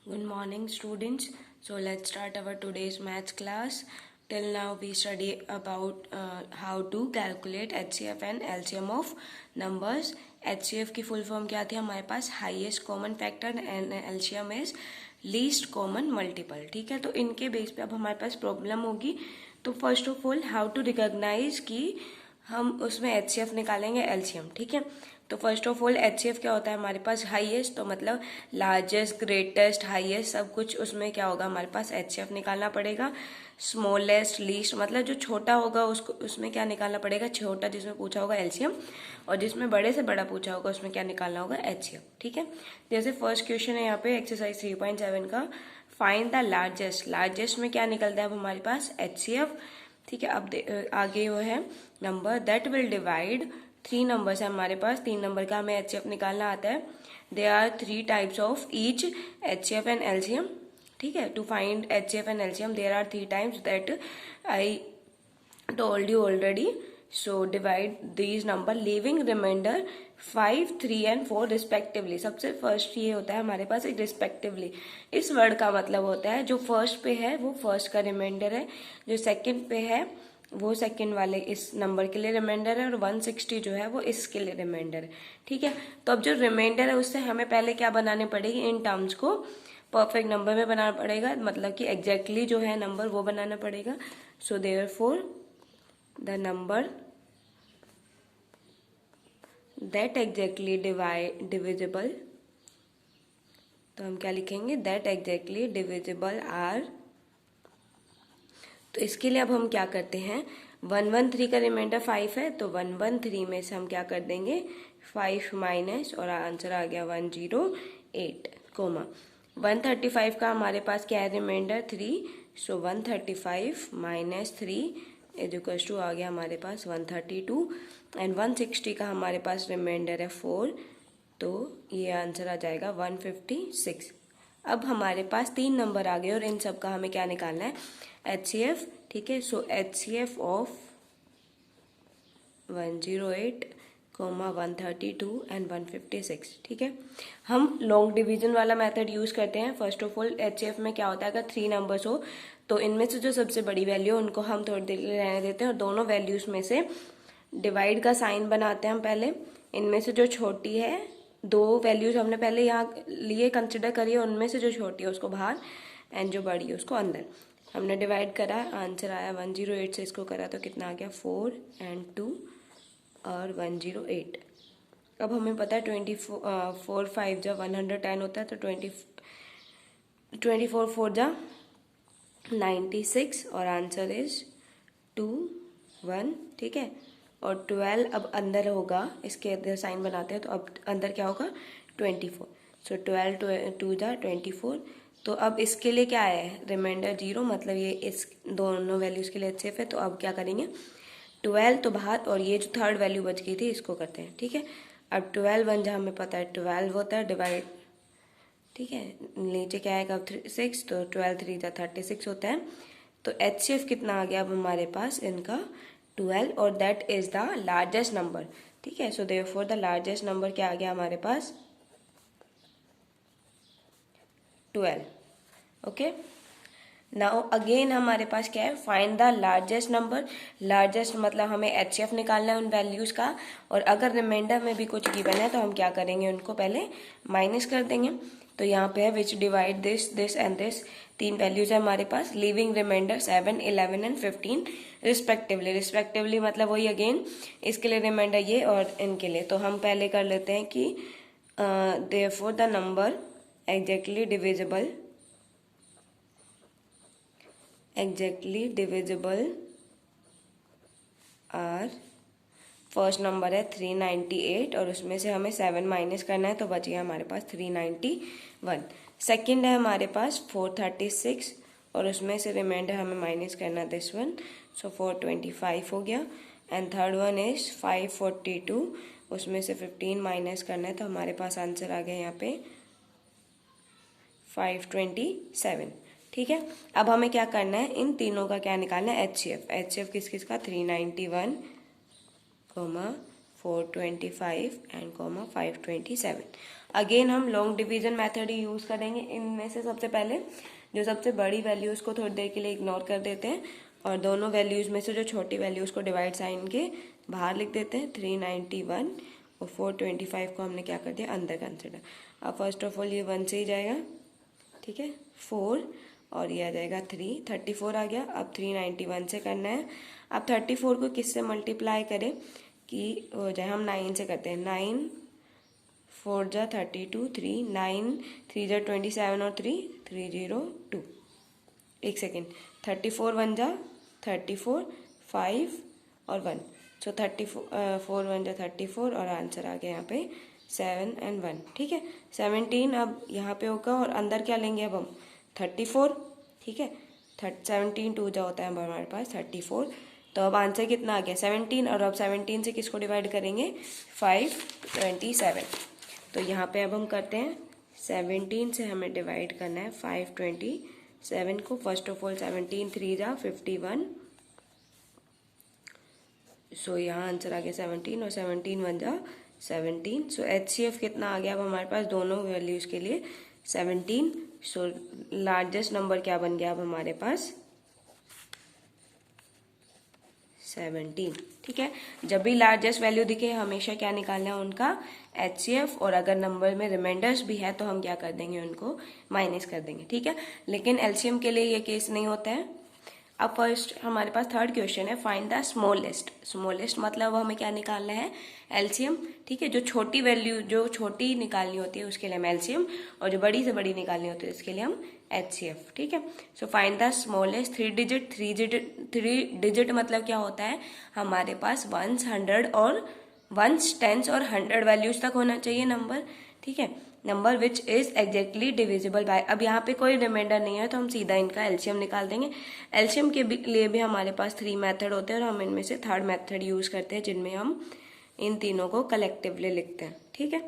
Good morning, students. So let's start our today's maths class. Till now we study about how to calculate HCF and LCM of numbers. HCF की full form क्या थी हमारे पास? Highest common factor, and LCM is least common multiple. ठीक है, तो इनके base पे अब हमारे पास प्रॉब्लम होगी. तो first of all how to recognise कि हम उसमें HCF निकालेंगे LCM. ठीक है, तो फर्स्ट ऑफ ऑल HCF क्या होता है हमारे पास? हाईएस्ट, तो मतलब लार्जेस्ट, ग्रेटेस्ट, हाईएस्ट सब कुछ उसमें क्या होगा हमारे पास? HCF निकालना पड़ेगा. स्मॉलेस्ट, लीस्ट मतलब जो छोटा होगा उसको उसमें क्या निकालना पड़ेगा? छोटा जिसमें पूछा होगा LCM, और जिसमें बड़े से बड़ा पूछा होगा उसमें क्या निकालना होगा? HCF. ठीक है, जैसे फर्स्ट क्वेश्चन है यहाँ पे एक्सरसाइज 3.7 का, फाइंड द लार्जेस्ट. लार्जेस्ट में क्या निकलता है अब हमारे पास? HCF. ठीक है, अब आगे वो है number that will divide. 3 numbers है हमारे पास, 3 नंबर का हमें HCF निकालना आता है. They are 3 types of each HCF and LCM. ठीक है, to find HCF and LCM there are 3 times that I told you already. So divide these number leaving remainder 5, 3 and 4 respectively. सबसे first ये होता है हमारे पास एक रिस्पेक्टिवली. इस word का मतलब होता है जो फर्स्ट पे है वो फर्स्ट का रिमाइंडर है, जो सेकंड पे है वो सेकंड वाले इस नंबर के लिए रिमाइंडर है, और 160 जो है वो इसके लिए रिमाइंडर है. ठीक है, तो अब जो रिमाइंडर है उससे हमें पहले क्या बनाने पड़ेगी? इन टर्म्स को परफेक्ट नंबर में बनाना पड़ेगा, मतलब कि एग्जैक्टली जो है नंबर वो बनाना पड़ेगा. So therefore the number that exactly divisible, तो हम क्या लिखेंगे? That exactly divisible are. तो इसके लिए अब हम क्या करते हैं? 113 का रिमाइंडर 5 है, तो 113 में से हम क्या कर देंगे? 5 माइनस, और आंसर आ गया 108 कोमा. 135 का हमारे पास क्या है remainder? 3. So 135 minus 3 equal to आ गया हमारे पास 132. एंड 160 का हमारे पास रिमाइंडर है 4, तो ये आंसर आ जाएगा 156. अब हमारे पास 3 नंबर आ गए और इन सब का हमें क्या निकालना है? HCF. ठीक है, सो HCF ऑफ 108, 132 एंड 156. ठीक है, हम लॉन्ग डिवीजन वाला मेथड यूज करते हैं. फर्स्ट ऑफ ऑल HCF में क्या होता है? अगर 3 नंबर्स हो तो इनमें से जो सबसे बड़ी वैल्यू है उनको हम थोड़ी देर रहने देते हैं, और दोनों वैल्यूज में से डिवाइड का साइन बनाते हैं हम पहले. इनमें से जो छोटी है, 2 वैल्यूज हमने पहले यहाँ लिए कंसिडर करिए, उनमें से जो छोटी है उसको बाहर एंड जो बड़ी है उसको अंदर. हमने डिवाइड करा, आंसर आया 108 से इसको करा तो कितना आ गया? 4 एंड 2 और 108. अब हमें पता है 24 5 जा 110 होता है, तो 24 4 जा 96, और आंसर इज 2 1. ठीक है, और 12 अब अंदर होगा, इसके अंदर साइन बनाते हैं, तो अब अंदर क्या होगा? 24. सो 12 2 जा 24. तो अब इसके लिए क्या है? रिमाइंडर 0, मतलब ये इस दोनों वैल्यूज के लिए HCF है. तो अब क्या करेंगे? 12 तो बाहर, और ये जो थर्ड वैल्यू बच गई थी इसको करते हैं. ठीक है, अब 12 1 जहाँ हमें पता है 12 होता है डिवाइड. ठीक है, नीचे क्या आएगा? 6, तो 12 3 जा 36 होता है. तो HCF कितना आ गया अब हमारे पास? इनका 12, और that is the largest number. ठीक है, सो देयरफॉर द लार्जेस्ट नंबर क्या आ गया हमारे पास? 12. ओके, नाउ अगेन हमारे पास क्या है? Find the largest number. Largest मतलब हमें HCF निकालना है उन वैल्यूज का, और अगर रिमाइंडर में भी कुछ गिवन है तो हम क्या करेंगे? उनको पहले माइनस कर देंगे. तो यहाँ पे है which divide this this and this. 3 values है हमारे पास, leaving remainder 7 11 and 15 respectively. Respectively मतलब वही अगेन इसके लिए रिमाइंडर ये और इनके लिए. तो हम पहले कर लेते हैं कि therefore the number exactly divisible are. First number है 398, और उसमें से हमें 7 माइनस करना है, तो बच गया हमारे पास 391. सेकंड है हमारे पास 436, और उसमें से रिमाइंडर हमें माइनस करना है दिस वन, सो 425 हो गया. एंड थर्ड वन इज 542, उसमें से 15 माइनस करना है, तो हमारे पास आंसर आ गया यहाँ पे 527. ठीक है, अब हमें क्या करना है? इन तीनों का क्या निकालना है? HCF किस किस का? 391, 425 एंड 527. अगेन हम लॉन्ग डिवीजन मेथड ही यूज करेंगे। इनमें से सबसे पहले जो सबसे बड़ी वैल्यूज को थोड़ी देर के लिए इग्नोर कर देते हैं और दोनों वैल्यूज में से जो छोटी वैल्यूज को डिवाइड साइन के बाहर लिख देते हैं। 391 और 425 को हमने क्या कर दिया, अंदर कंसिडर। अब फर्स्ट ऑफ ऑल ये 1 से ही जाएगा, ठीक है, 4 और ये आ जाएगा 3, 34 आ गया। अब 391 से करना है। अब 34 को किससे मल्टीप्लाई करें कि हो जाए, हम 9 से करते हैं। 9 4 जा 32, 3 9 3 जा 27 और 3 302। एक सेकेंड, 34 1 जा 34, 5 और 1, सो 4 1 जा 34 और आंसर आ गया यहाँ पे 7 और 1, ठीक है। 17 अब यहाँ पे होगा और अंदर क्या लेंगे अब हम 34, ठीक है। 17 2 जा होता है हमारे पास 34, तो अब आंसर कितना आ गया 17। और अब 17 से किसको डिवाइड करेंगे, 527। तो यहाँ पे अब हम करते हैं 17 से हमें डिवाइड करना है 527 को। फर्स्ट ऑफ ऑल 17 3 जा 51, सो यहाँ आंसर आ गया 17 और 17 1 जा 17। सो HCF कितना आ गया अब हमारे पास दोनों वैल्यूज के लिए 17। सो लार्जेस्ट नंबर क्या बन गया अब हमारे पास 17, ठीक है। जब भी लार्जेस्ट वैल्यू दिखे हमेशा क्या निकालना है, उनका HCF, और अगर नंबर में रिमाइंडर्स भी है तो हम क्या कर देंगे, उनको माइनस कर देंगे, ठीक है। लेकिन LCM के लिए ये केस नहीं होता है। अब फर्स्ट हमारे पास थर्ड क्वेश्चन है, फाइंड द स्मॉलेस्ट। स्मॉलेस्ट मतलब हमें क्या निकालना है, LCM, ठीक है। जो छोटी वैल्यू जो छोटी निकालनी होती है उसके लिए हम LCM, और जो बड़ी से बड़ी निकालनी होती है उसके लिए हम HCF, ठीक है। So find the smallest. 3 digit मतलब क्या होता है, हमारे पास 1s 100 और 1s 10s और 100 वैल्यूज तक होना चाहिए नंबर, ठीक है। Number which is exactly divisible by. अब यहाँ पे कोई रिमाइंडर नहीं है तो हम सीधा इनका LCM निकाल देंगे। LCM के लिए भी हमारे पास 3 मेथड होते हैं और हम इनमें से थर्ड मेथड यूज करते हैं जिनमें हम इन तीनों को कलेक्टिवली लिखते हैं, ठीक है।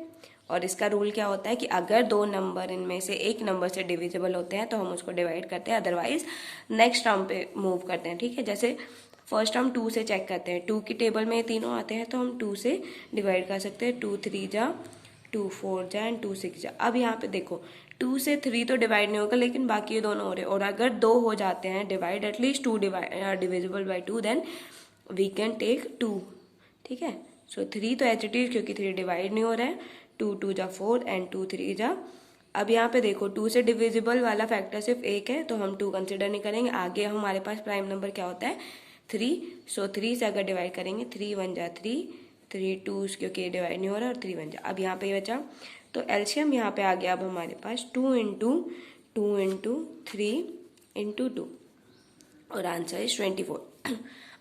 और इसका रूल क्या होता है कि अगर दो नंबर इनमें से एक नंबर से डिविजिबल होते हैं तो हम उसको डिवाइड करते हैं, अदरवाइज नेक्स्ट टर्म पे मूव करते हैं, ठीक है। जैसे फर्स्ट हम 2 से चेक करते हैं, 2 की टेबल में ये तीनों आते हैं तो हम 2 से डिवाइड कर सकते हैं। 2 3 जा 2 4 जा एंड 2 6 जा। अब यहाँ पे देखो 2 से 3 तो डिवाइड नहीं होगा लेकिन बाकी ये दोनों हो रहे हैं, और अगर 2 हो जाते हैं divide, at least 2 divisible by 2, then we can take 2, ठीक है। सो 3 तो एच इट इज क्योंकि 3 डिवाइड नहीं हो रहा है। 2 2 जा 4 एंड 2 3 जा। अब यहाँ पे देखो 2 से डिविजिबल वाला फैक्टर सिर्फ एक है तो हम 2 कंसिडर नहीं करेंगे। आगे हमारे पास प्राइम नंबर क्या होता है 3, सो 3 से अगर डिवाइड करेंगे 3 1 जा 3, 3 2 क्योंकि डिवाइड नहीं हो रहा, और 3 1 जा। अब यहाँ पे ये बचा, तो LCM यहाँ पे आ गया अब हमारे पास 2 इंटू 3 इंटू 2 और आंसर इज 24।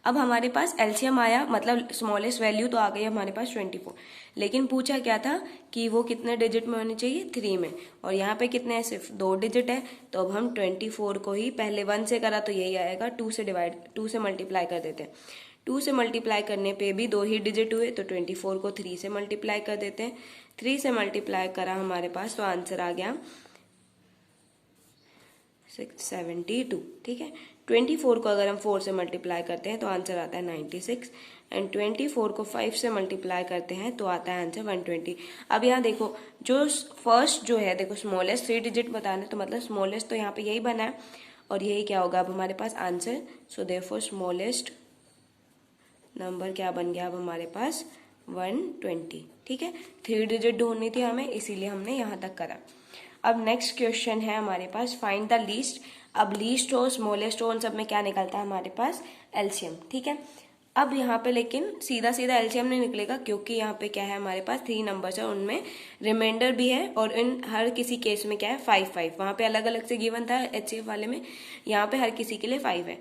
अब हमारे पास LCM आया, मतलब स्मॉलेस्ट वैल्यू तो आ गई हमारे पास 24, लेकिन पूछा क्या था कि वो कितने डिजिट में होनी चाहिए, 3 में, और यहाँ पे कितने हैं, सिर्फ 2 डिजिट है। तो अब हम 24 को ही पहले 1 से करा तो यही आएगा, 2 से मल्टीप्लाई कर देते हैं। 2 से मल्टीप्लाई करने पे भी 2 ही डिजिट हुए तो 24 को 3 से मल्टीप्लाई कर देते हैं। 3 से मल्टीप्लाई करा हमारे पास तो आंसर आ गया 672, ठीक है। 24 को अगर हम 4 से मल्टीप्लाई करते हैं तो आंसर आता है 96, एंड 24 को 5 से मल्टीप्लाई करते हैं तो आता है आंसर 120। अब यहाँ देखो जो फर्स्ट जो है, देखो स्मॉलेस्ट 3 डिजिट बताने, तो मतलब स्मॉलेस्ट तो यहाँ पे यही बना है, और यही क्या होगा अब हमारे पास answer. So therefore smallest number क्या बन गया अब हमारे पास 120, ठीक है। 3 डिजिट ढूंढनी थी हमें, इसीलिए हमने यहाँ तक करा। अब नेक्स्ट क्वेश्चन है हमारे पास, फाइंड द लीस्ट। अब लीस्ट हो स्मॉलेस्ट हो उन सब में क्या निकलता है हमारे पास, LCM, ठीक है। अब यहाँ पे लेकिन सीधा सीधा LCM नहीं निकलेगा क्योंकि यहाँ पे क्या है हमारे पास 3 नंबर्स है, उनमें रिमाइंडर भी है, और इन हर किसी केस में क्या है 5 5। वहाँ पे अलग अलग से गिवन था HCF वाले में, यहाँ पे हर किसी के लिए 5 है।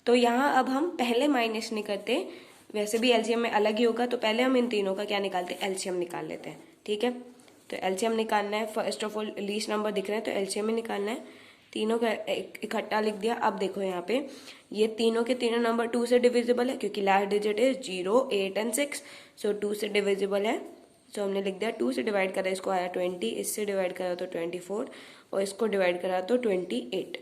तो यहाँ अब हम पहले माइनस नहीं करते, वैसे भी LCM में अलग ही होगा, तो पहले हम इन तीनों का क्या निकालते हैं, LCM निकाल लेते हैं, ठीक है। तो LCM निकालना है, first of all least number दिख रहे हैं तो LCM ही निकालना है। तीनों का इकट्ठा लिख दिया। अब देखो यहाँ पे ये तीनों के तीनों नंबर 2 से डिविजिबल है क्योंकि लास्ट डिजिट है 0 8 एंड 6, सो 2 से डिविजिबल है। सो हमने लिख दिया 2 से डिवाइड करा इसको आया 20, इससे डिवाइड करा तो 24, और इसको डिवाइड करा तो 28।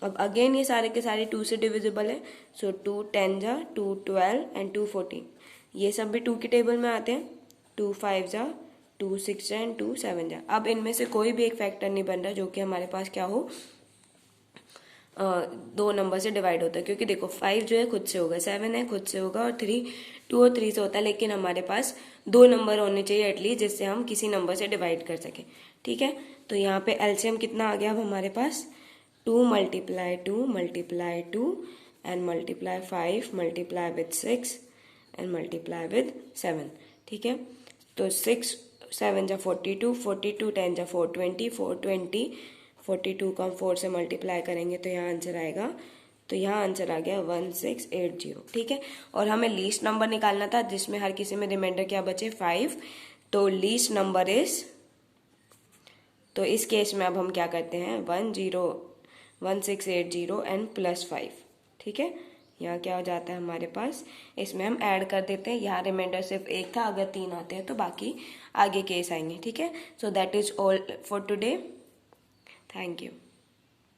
अब अगेन ये सारे के सारे 2 से डिविजिबल है, सो 2 10 जा 2 12 एंड 2 14, ये सब भी 2 की टेबल में आते हैं। 2 5 जा 2 6 जा एंड 2 7 जा। अब इनमें से कोई भी एक फैक्टर नहीं बन रहा जो कि हमारे पास क्या हो, दो नंबर से डिवाइड होता है, क्योंकि देखो 5 जो है खुद से होगा, 7 है खुद से होगा, और 2 और 3 से होता है, लेकिन हमारे पास दो नंबर होने चाहिए एटलीस्ट जिससे हम किसी नंबर से डिवाइड कर सकें। ठीक है, तो यहाँ पे एलसीएम कितना आ गया अब हमारे पास, 2 multiply 2 multiply 2 and multiply 5 multiply with 6 and multiply with 7। ठीक है, तो 6 7 जा 42, 42 10 जा 420, 420 42 को हम 4 से मल्टीप्लाई करेंगे तो यहाँ आंसर आएगा, तो यहाँ आंसर आ गया 1680। ठीक है, और हमें लीस्ट नंबर निकालना था जिसमें हर किसी में रिमाइंडर क्या बचे, 5, तो लीस्ट नंबर इज, तो इस केस में अब हम क्या करते हैं, 1680 एंड +5। ठीक है, यहाँ क्या हो जाता है हमारे पास, इसमें हम ऐड कर देते हैं, यहाँ रिमाइंडर सिर्फ एक था, अगर 3 आते हैं तो बाकी आगे केस आएंगे। ठीक है, so that is all for today, thank you.